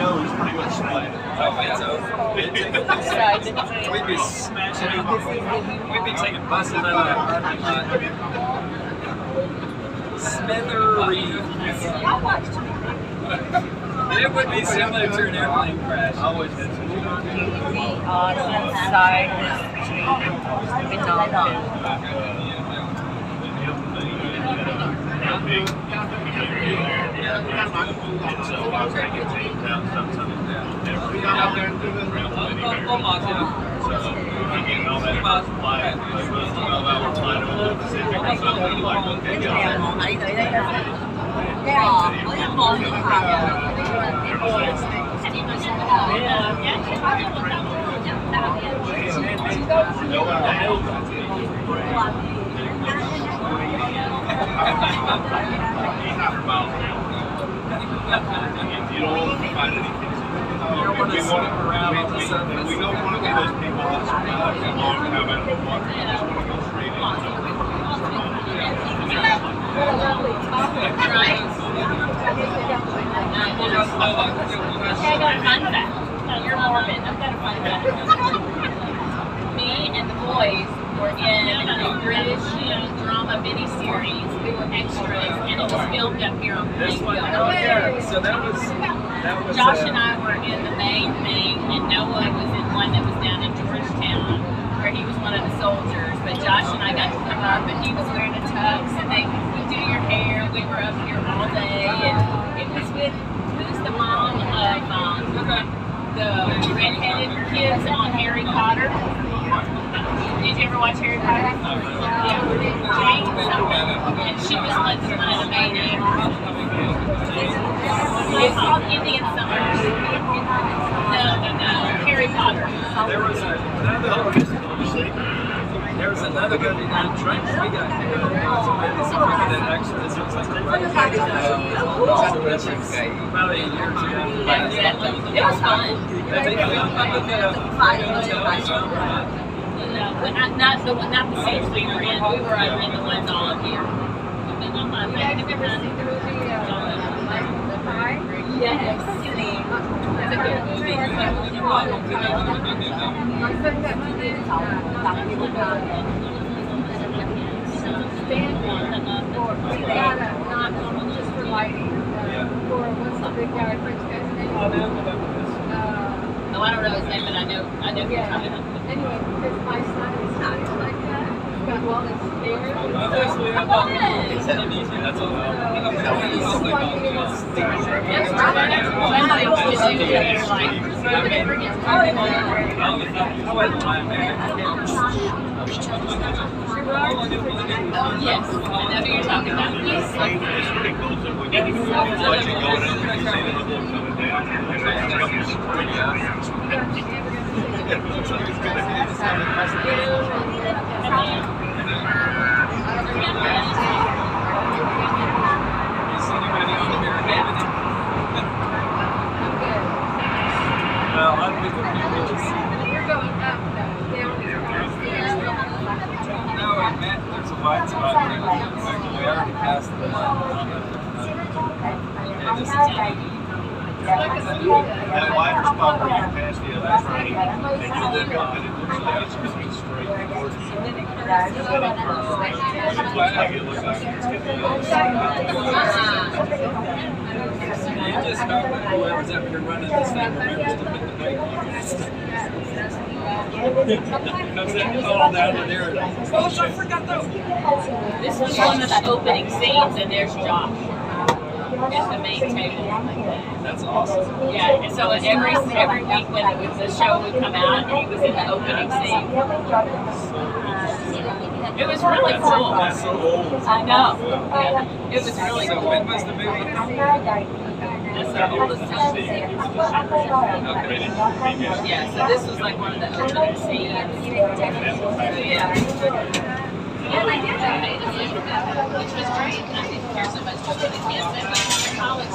show is pretty much split. Oh, it's over. We'd be smashing. We'd be taking buses out of that parking lot. Smithereens. It would be similar to an airplane crash. On one side is Penang. You don't want to find anything. We don't want to be those people that survive that long time out of the water. We just want to go straight in. I got a fun fact. You're Mormon. I've got a fun fact. Me and the boys were in a British drama miniseries. We were extras, and it was filmed up here on This one, Penang. oh yeah. So that was Josh and I were in the main thing, and Noah was in one that was down in Georgetown, where he was one of the soldiers. But Josh and I got to come up, and he was wearing a tux, and they would do your hair. We were up here all day, and it was with who's the mom of the redheaded kids on Harry Potter. Did you ever watch Harry Potter? Yeah. Jane something. And she was like one of the main actors. It's called Indian Summer. No. Harry Potter. There was another good training we got here. Somebody that actually this was like about a year or two. Yeah, exactly. It was fun. No, but not the scenes we were in. We were in the ones all here. Yes. It's a good movie. Not just for lighting. For what's the big guy, French guy's name? Oh, I don't know his name, but I know he's coming up. Anyway, because my son is not like that. He's got all this stairs. That's all. Yes, I know who you're talking about. It's pretty cool that we get watch it going up and you see the little coming down. It looks like it's going to You're going up, down. No, there's a wide spot there. We already passed the line. that wider spot where you pass the other train, they do look up and it looks like it's coming straight towards you. It looks like it's getting You just hope that whoever's up here running this thing remembers to put the brake on. Comes in all down to there. Oh, I forgot those. This was one of the opening scenes, and there's Josh at the main table. That's awesome. Yeah, and so every week when the show would come out, he was in the opening scene. It was really cool. That's so old. I know. Yeah, it was really So cool. when was the movie? That's the oldest time. Yeah, so this was like one of the opening scenes. Yeah. Yeah, I did that. Which was great. I didn't care so much for the kids. They went to college.